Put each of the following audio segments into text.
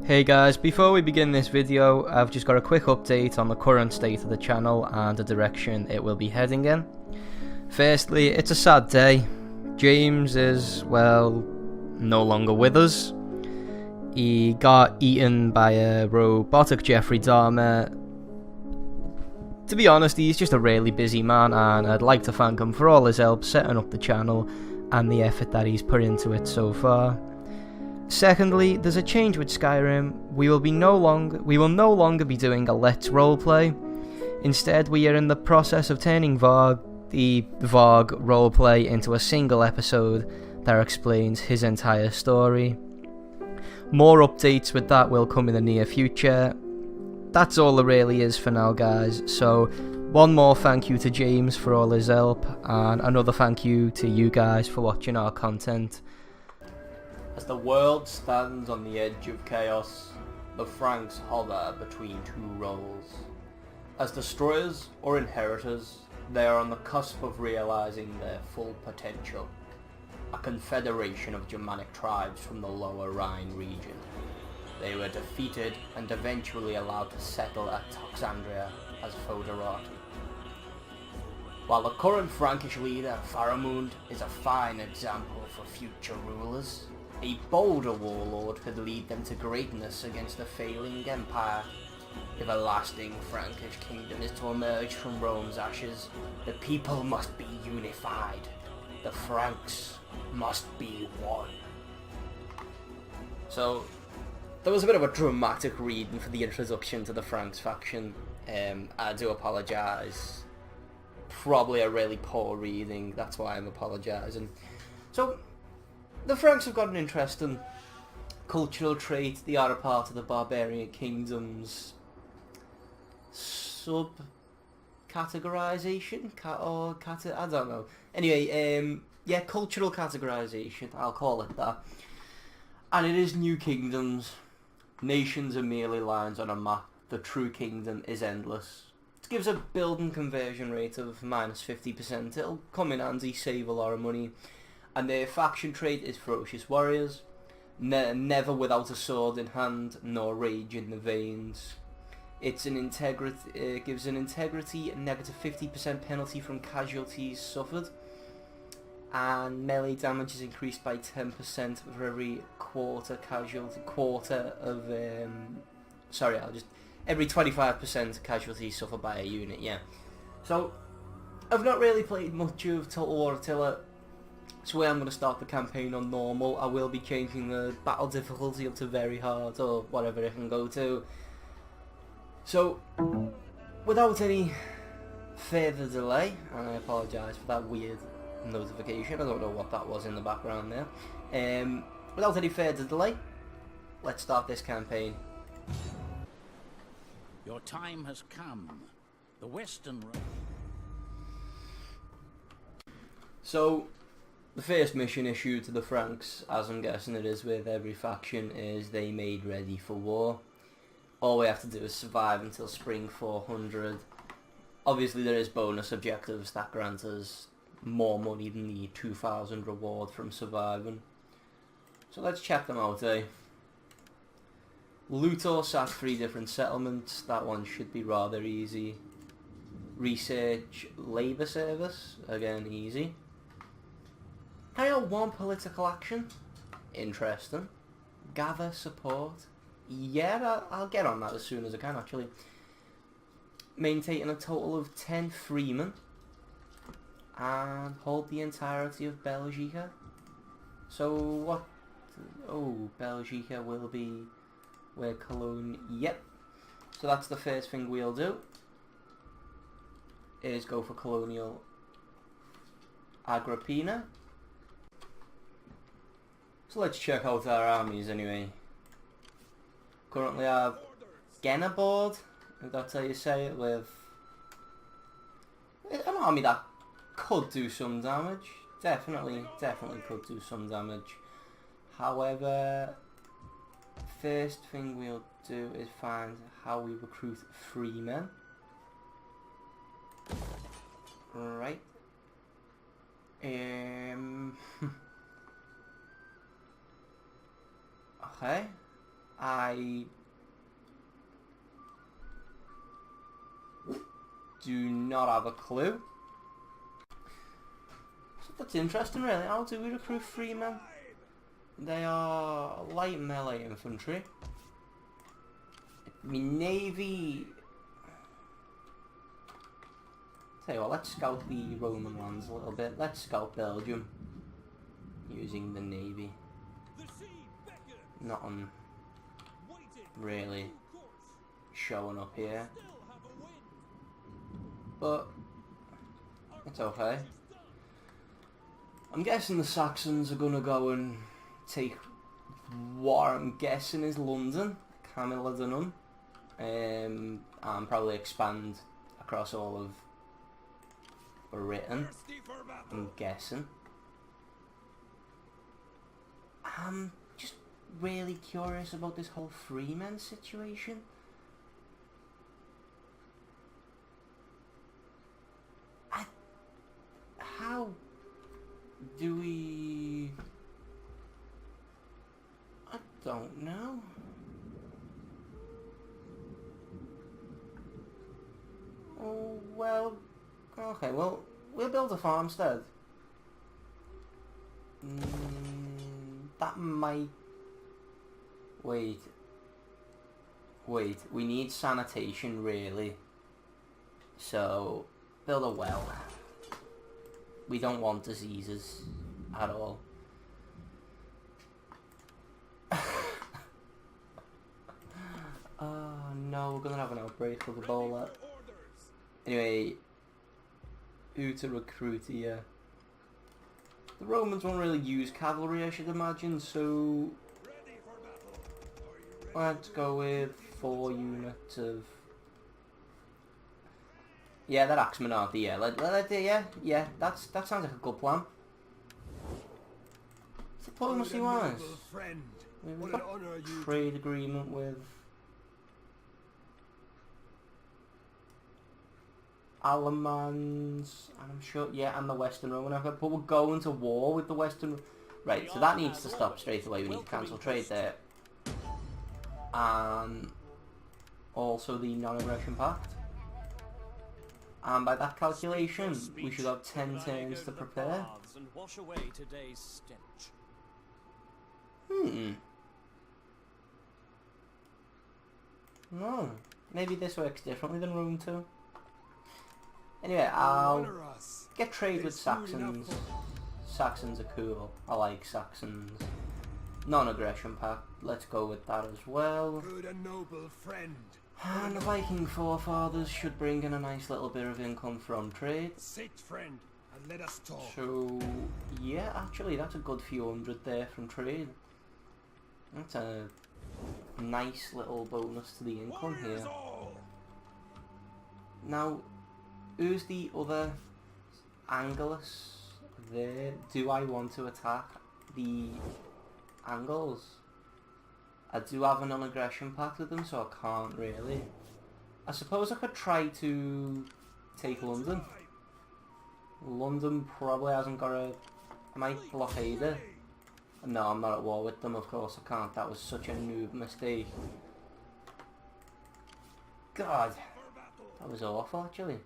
Hey guys, before we begin this video, I've just got a quick update on the current state of the channel and the direction it will be heading in. Firstly, it's a sad day. James is, well, no longer with us. He got eaten by a robotic Jeffrey Dahmer. To be honest, he's just a really busy man, and I'd like to thank him for all his help setting up the channel and the effort that he's put into it so far. Secondly, there's a change with Skyrim. We will no longer be doing a Let's Roleplay. Instead, we are in the process of turning the Varg roleplay into a single episode that explains his entire story. More updates with that will come in the near future. That's all there really is for now, guys. So, one more thank you to James for all his help, and another thank you to you guys for watching our content. As the world stands on the edge of chaos, the Franks hover between two roles. As destroyers or inheritors, they are on the cusp of realizing their full potential. A confederation of Germanic tribes from the lower Rhine region. They were defeated and eventually allowed to settle at Toxandria as Foederati. While the current Frankish leader, Faramund, is a fine example for future rulers, a bolder warlord could lead them to greatness against a failing empire. If a lasting Frankish kingdom is to emerge from Rome's ashes, the people must be unified. The Franks must be one. So, there was a bit of a dramatic reading for the introduction to the Franks faction. I do apologise. Probably a really poor reading, that's why I'm apologising. So, the Franks have got an interesting cultural trait. They are a part of the barbarian kingdoms sub-categorization? I don't know. Anyway, yeah, cultural categorization, I'll call it that. And it is new kingdoms. Nations are merely lines on a map. The true kingdom is endless. It gives a building conversion rate of minus 50%. It'll come in handy, save a lot of money. And their faction trait is ferocious warriors, never without a sword in hand, nor rage in the veins. It gives an integrity and negative 50% penalty from casualties suffered, and melee damage is increased by 10% for every every 25% casualties suffered by a unit. Yeah. So I've not really played much of Total War Attila. So I'm going to start the campaign on normal. I will be changing the battle difficulty up to very hard or whatever it can go to. So, without any further delay, and I apologise for that weird notification, I don't know what that was in the background there. Without any further delay, let's start this campaign. Your time has come. The Western... So, the first mission issued to the Franks, as I'm guessing it is with every faction, is they made ready for war. All we have to do is survive until spring 400. Obviously there is bonus objectives that grant us more money than the 2,000 reward from surviving. So let's check them out, eh? Luthor sacked 3 different settlements. That one should be rather easy. Research labour service, again easy. Carry out 1 political action. Interesting. Gather support. Yeah, I'll get on that as soon as I can, actually. Maintain a total of 10 freemen. And hold the entirety of Belgica. So what... Oh, Belgica will be where Cologne... Yep. So that's the first thing we'll do. Is go for colonial Agrippina. So let's check out our armies anyway. Currently I have Gennaboard, if that's how you say it, with an army that could do some damage. Definitely could do some damage. However, first thing we'll do is find how we recruit freemen. Right. Okay. I do not have a clue. So that's interesting, really. How do we recruit freemen? They are light melee infantry. I mean, navy. Tell you what, let's scout the Roman lands a little bit. Let's scout Belgium using the navy. Nothing really showing up here, but it's okay. I'm guessing the Saxons are gonna go and take what I'm guessing is London, Camilla Dunham, and probably expand across all of Britain, I'm guessing. I'm just really curious about this whole freeman situation. How do we... I don't know. Oh, well... Okay, well, we'll build a farmstead. That might... Wait, we need sanitation, really. So, build a well. We don't want diseases at all. Oh no, we're gonna have an outbreak of Ebola. Anyway, who to recruit here? The Romans won't really use cavalry, I should imagine, so let's go with 4 units of... Yeah, they're axemen, aren't they? Yeah, yeah, that sounds like a good plan. Diplomacy wise, we've got a trade agreement with Alamans, and I'm sure, yeah, and the Western Roman Empire, but we're going to war with the Western... Right, so that needs to stop straight away. We need to cancel trade there. And also the non-aggression pact. And by that calculation, we should have 10 turns to prepare. No, maybe this works differently than Rome 2. Anyway, I'll get trade with Saxons. Saxons are cool. I like Saxons. Non-aggression pact. Let's go with that as well. Good and noble friend. And the Viking forefathers should bring in a nice little bit of income from trade. Sit, friend, and let us talk. So, yeah, actually, that's a good few hundred there from trade. That's a nice little bonus to the income here. Now, who's the other Angles there? Do I want to attack the Angles? I do have a non-aggression pact with them, so I can't really. I suppose I could try to take London. London probably hasn't got a... I might blockade it. No, I'm not at war with them, of course I can't. That was such a noob mistake. God, that was awful actually.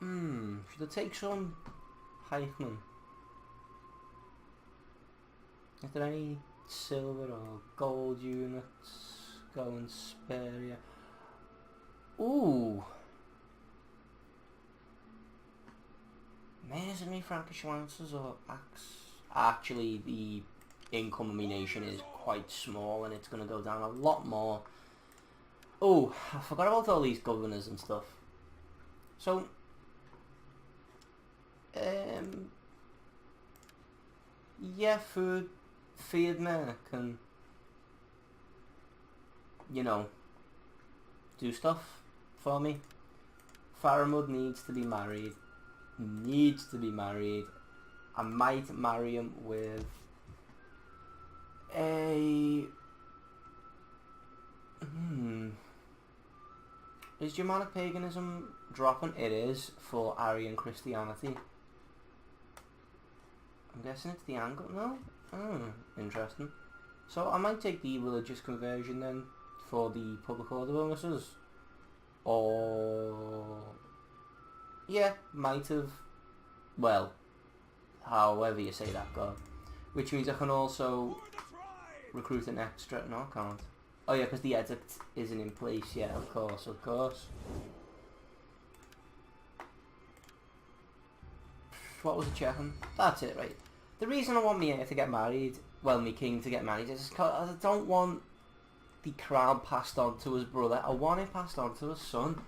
Should I take some pikemen? Is there any silver or gold units? Go and spare you. Ooh! Mercenary Frankish lancers or axe? Actually, the income of my nation is quite small and it's going to go down a lot more. Oh, I forgot about all these governors and stuff. So, yeah, Feardmer can, you know, do stuff for me. Faramud needs to be married. I might marry him with a... Is Germanic paganism dropping? It is, for Aryan Christianity. I'm guessing it's the angle. No? Oh, interesting. So I might take the religious conversion then for the public order bonuses. Or... yeah, might have. Well, however you say that, God. Which means I can also recruit an extra. No, I can't. Oh yeah, because the edict isn't in place yet, of course, of course. What was I checking? That's it, right. The reason I want me heir to get married, well, me king to get married, is because I don't want the crown passed on to his brother. I want it passed on to his son.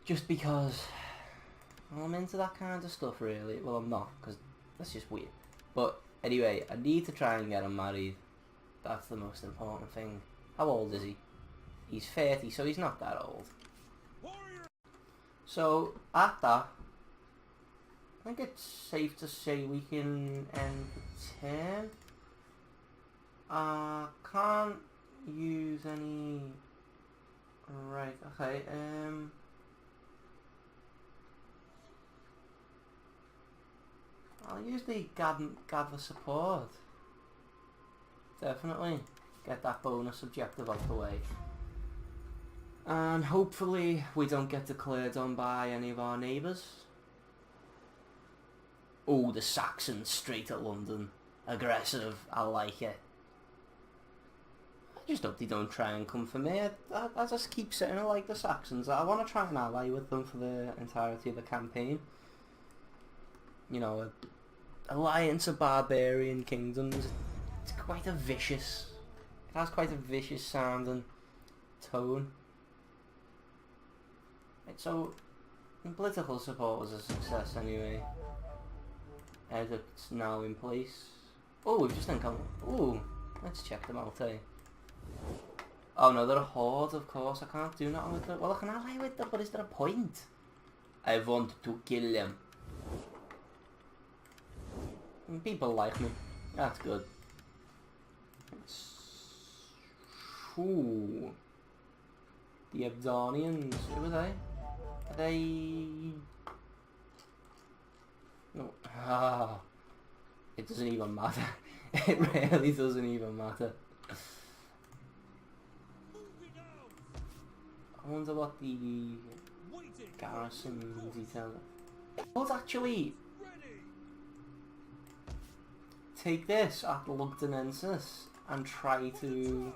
Just because I'm into that kind of stuff, really. Well, I'm not, because that's just weird. But anyway, I need to try and get him married. That's the most important thing. How old is he? He's 30, so he's not that old. So, at that, I think it's safe to say we can end the turn. Can't use any... right, okay, I'll use the gather support. Definitely get that bonus objective out the way. And hopefully we don't get declared on by any of our neighbours. Oh, the Saxons straight at London. Aggressive, I like it. I just hope they don't try and come for me. I just keep saying I like the Saxons. I want to try and ally with them for the entirety of the campaign. You know, an alliance of barbarian kingdoms. It's quite a vicious... it has quite a vicious sounding tone. Right, so, political support was a success anyway. Edict's now in place. Oh, we've just encountered... ooh, let's check them out, eh? Oh no, they're a horde, of course. I can't do nothing with them. Well, I can ally with them, but is there a point? I want to kill them. People like me. That's good. Ooh. The Abdonians. Who are they? Are they... no. Ah. It doesn't even matter. It really doesn't even matter. I wonder what the garrison details are. Let's actually take this at Lugdunensis and try to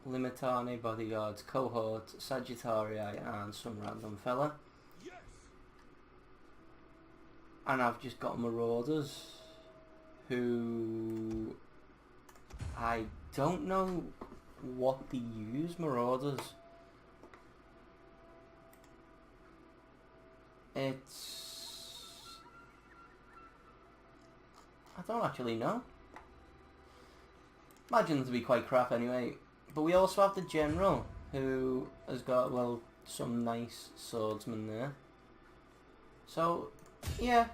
limit our bodyguards, cohort, Sagittarii and some random fella. And I've just got marauders who I don't know what they use, marauders. It's... I don't actually know. Imagine them to be quite crap anyway. But we also have the general who has got, well, some nice swordsmen there. So, yeah.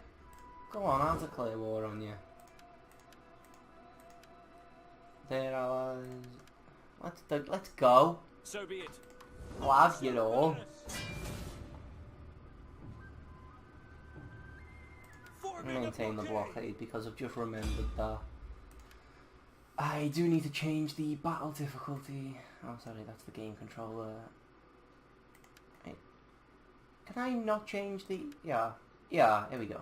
Go on, I'll declare war on you. Their allies. Let's go. So be it. I'll have you all. Maintain the blockade because I've just remembered that. I do need to change the battle difficulty. Oh, sorry, that's the game controller. Wait. Can I not change the... yeah, here we go.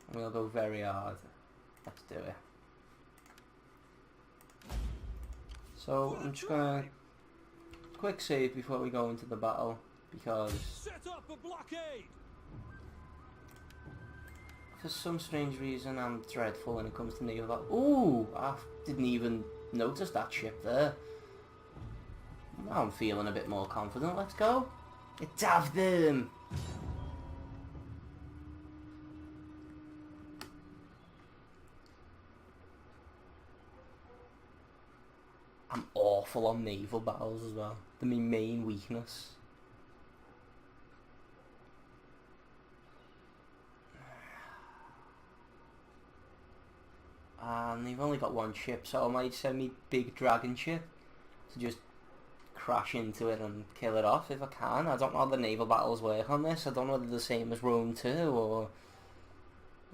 And we'll go very hard. Let's do it. So, I'm just gonna... quick save before we go into the battle, because... set up a blockade! For some strange reason, I'm dreadful when it comes to naval battle. Ooh! I didn't even notice that ship there. Now I'm feeling a bit more confident. Let's go. Let's have them. I'm awful on naval battles as well. They're my main weakness. And they've only got one ship, so I might send me big dragon ship to just crash into it and kill it off if I can. I don't know how the naval battles work on this. I don't know whether they're the same as Rome 2 or...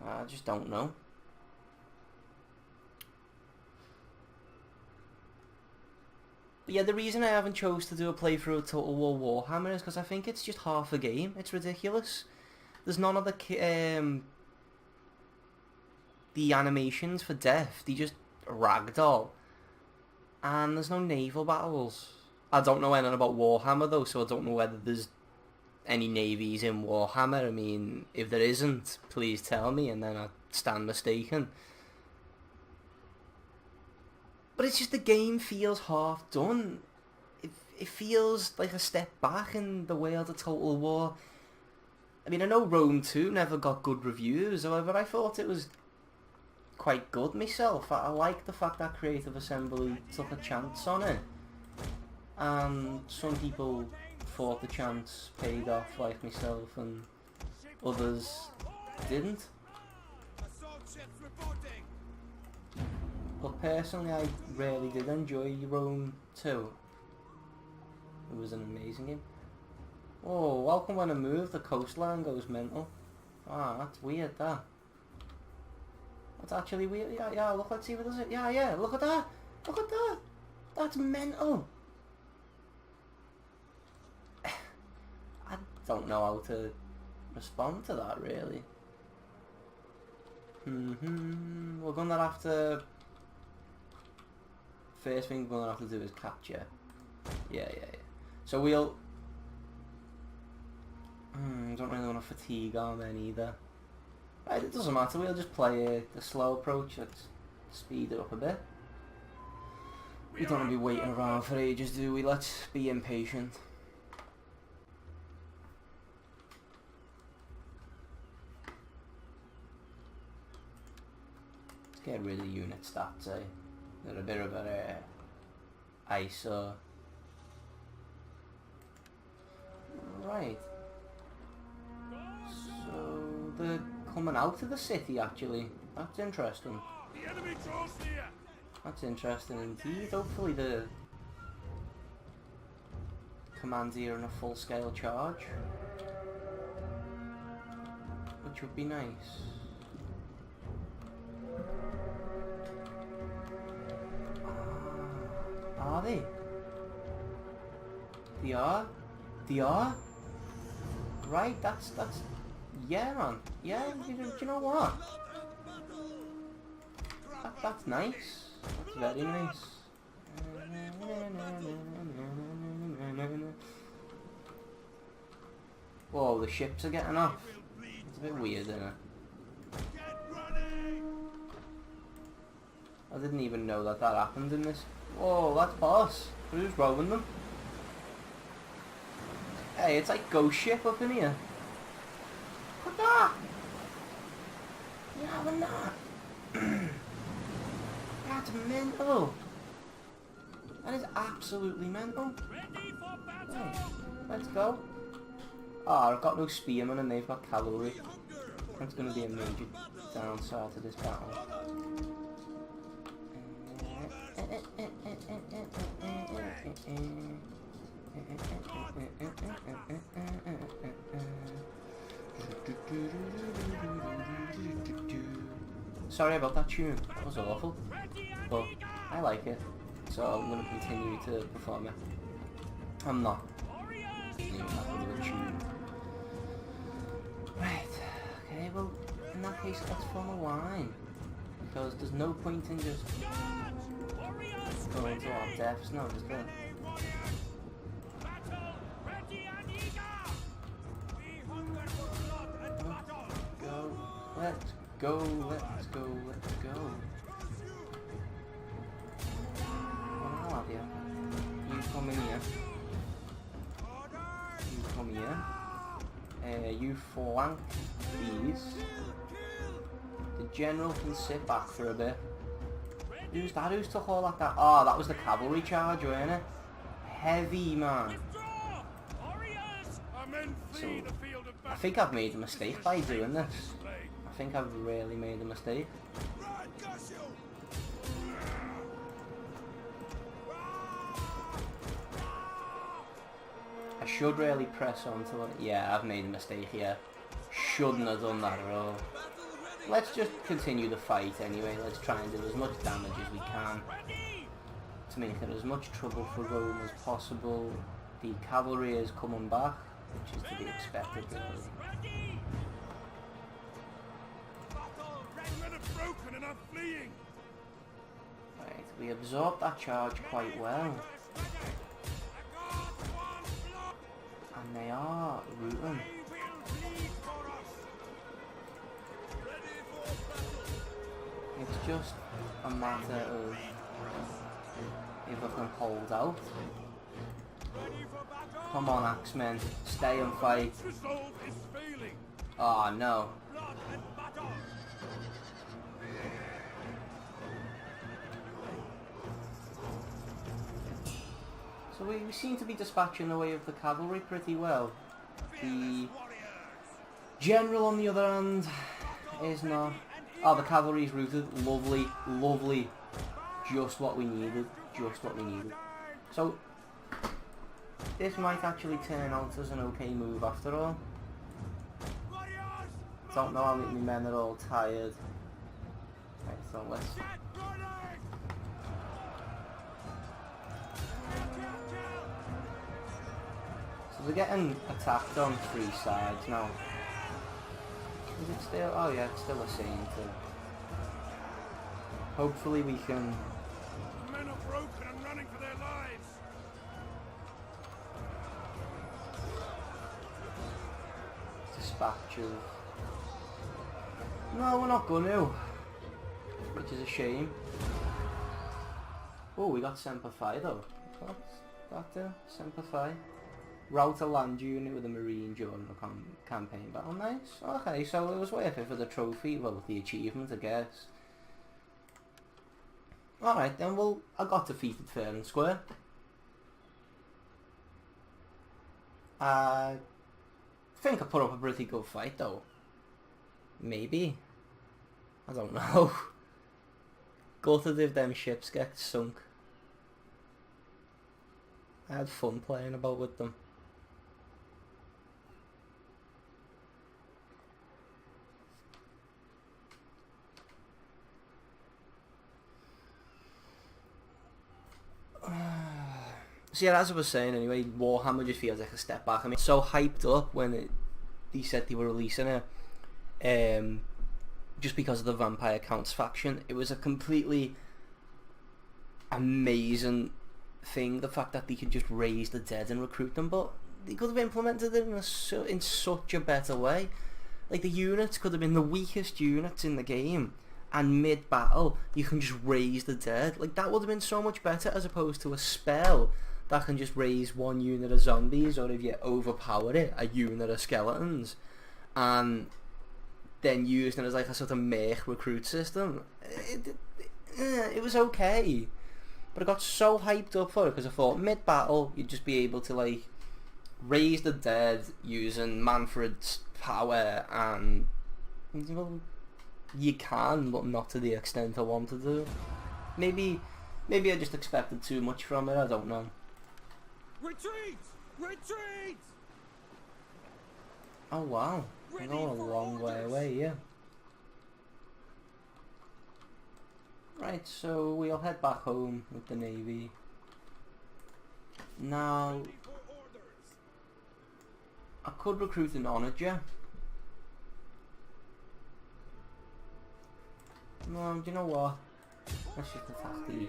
I just don't know. But yeah, the reason I haven't chose to do a playthrough of Total War Warhammer is because I think it's just half a game. It's ridiculous. There's none of the animations for death. They just ragdoll. And there's no naval battles. I don't know anything about Warhammer though, so I don't know whether there's any navies in Warhammer. I mean, if there isn't, please tell me, and then I stand mistaken. But it's just the game feels half done. It feels like a step back in the world of Total War. I mean, I know Rome 2 never got good reviews, however, I thought it was quite good myself. I like the fact that Creative Assembly took a chance on it. And some people thought the chance paid off, like myself, and others didn't. But personally, I really did enjoy Rome 2. It was an amazing game. Oh, welcome when I move, the coastline goes mental. Ah, that's weird, that. That's actually weird. Yeah, look, let's see what does it. Yeah, look at that. Look at that. That's mental. I don't know how to respond to that, really. We're gonna have to... First thing we're gonna have to do is capture. Yeah. So we'll... don't really want to fatigue our men either. Right, it doesn't matter, we'll just play the slow approach. Let's speed it up a bit. We don't want to be waiting around for ages, do we? Let's be impatient. Let's get rid of the unit stats, eh? They're a bit of an ISO. Right. So they're coming out of the city, actually. That's interesting. The enemy draws near. That's interesting indeed. Hopefully the command's here in a full-scale charge, which would be nice. Are they? They are? They are? Right, that's... Yeah, man. Yeah, do you know what? That's nice. That's very nice. Whoa, the ships are getting off. It's a bit weird, isn't it? I didn't even know that happened in this. Whoa, that's boss. Who's rowing them? Hey, it's like ghost ship up in here. Look at that! You having that? That's mental. That is absolutely mental. Right, let's go. Oh, I've got no spearmen and they've got cavalry. That's going to be a major downside to this battle. Sorry about that tune, that was awful, but I like it, so I'm going to continue to perform it. I'm not even happy with the tune. Right, okay, well in that case let's form a line, because there's no point in just going to our deaths. No, just go. Let's go, let's go, let's go. Well, I'll have you. You come in here. You come here. You flank these. The general can sit back for a bit. Who's that? Who's took all that? Oh, that was the cavalry charge, wasn't it? Heavy, man. So, I think I've made a mistake by doing this. I think I've really made a mistake. should really press on to it. Yeah, I've made a mistake here. Shouldn't have done that at all. Let's just continue the fight anyway. Let's try and do as much damage as we can to make it as much trouble for Rome as possible. The cavalry is coming back, which is to be expected really. Right, we absorbed that charge quite well. And they are rooting. It's just a matter of if I can hold out. Come on, Axemen, stay and fight. Oh no. So we seem to be dispatching away of the cavalry pretty well. The general, on the other hand, is not. Oh, the cavalry's routed. Lovely, lovely. Just what we needed. Just what we needed. So, this might actually turn out as an okay move after all. Don't know how many men are all tired. Right, so let's... So we're getting attacked on 3 sides now. Is it still? Oh yeah, it's still the same too. Hopefully we can... Men are broken and running for their lives. dispatch of... No, we're not gonna. Which is a shame. Oh, we got Semper Fi though. What's that? Semper Fi. Route a land unit with a marine during the campaign battle. Nice. Okay, so it was worth it for the trophy. Well, the achievement, I guess. Alright then, well, I got defeated fair and square. I think I put up a pretty good fight though. Maybe. I don't know. Gutted if them ships get sunk. I had fun playing about with them. So yeah, as I was saying anyway, Warhammer just feels like a step back. I mean, so hyped up when they said they were releasing it, just because of the Vampire Counts faction. It was a completely amazing thing, the fact that they could just raise the dead and recruit them, but they could have implemented it in such a better way. Like, the units could have been the weakest units in the game, and mid-battle you can just raise the dead. Like, that would have been so much better, as opposed to a spell that can just raise one unit of zombies, or if you overpower it, a unit of skeletons, and then using it as like a sort of mech recruit system. It was okay, but I got so hyped up for it because I thought mid-battle you'd just be able to like raise the dead using Manfred's power, and well, you can, but not to the extent I wanted to. Maybe I just expected too much from it, I don't know. Retreat! Retreat! Oh wow, we're going a long way away, yeah. Right, so we'll head back home with the Navy. Now, I could recruit an onager. No, do you know what? Let's just attack the...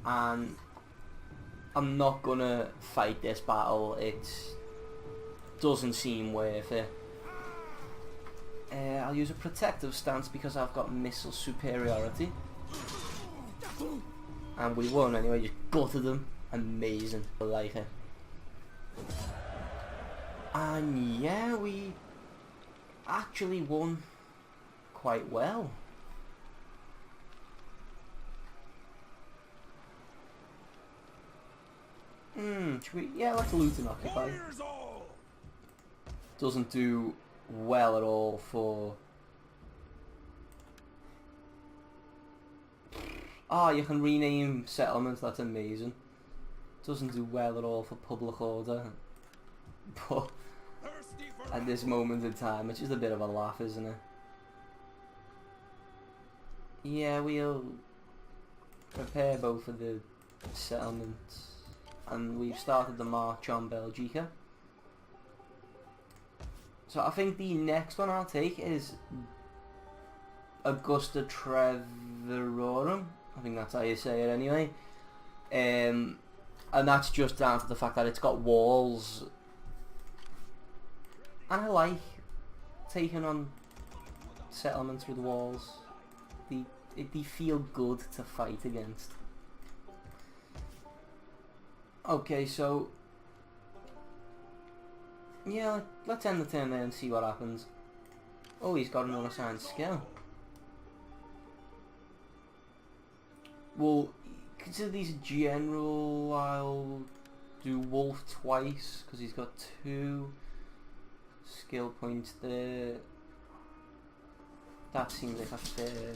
And I'm not gonna fight this battle. It doesn't seem worth it. I'll use a protective stance because I've got missile superiority. And we won anyway, just gutted them. Amazing. I like it. And yeah, we actually won quite well. Should we? Yeah, let's loot and occupy. Doesn't do well at all for... Oh, you can rename settlements, that's amazing. doesn't do well at all for public order. But Thirsty for at this moment in time, it's just a bit of a laugh, isn't it? Yeah, we'll prepare both of the settlements, and we've started the march on Belgica. So I think the next one I'll take is Augusta Treverorum. I think that's how you say it anyway. And that's just down to the fact that it's got walls. And I like taking on settlements with walls. They feel good to fight against. Okay, so yeah, let's end the turn there and see what happens. Oh, he's got an unassigned skill. Well, consider these general. I'll do wolf twice because he's got 2 skill points there. That seems like a fair.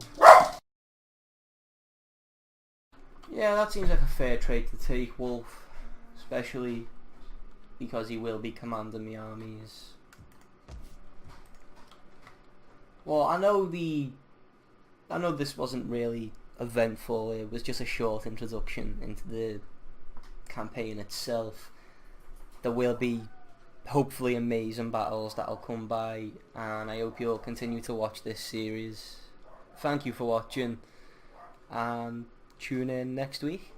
Yeah, that seems like a fair trait to take, wolf, especially because he will be commanding the armies. Well, I know this wasn't really eventful. It was just a short introduction into the campaign itself. There will be hopefully amazing battles that'll come by, and I hope you'll continue to watch this series. Thank you for watching, and tune in next week.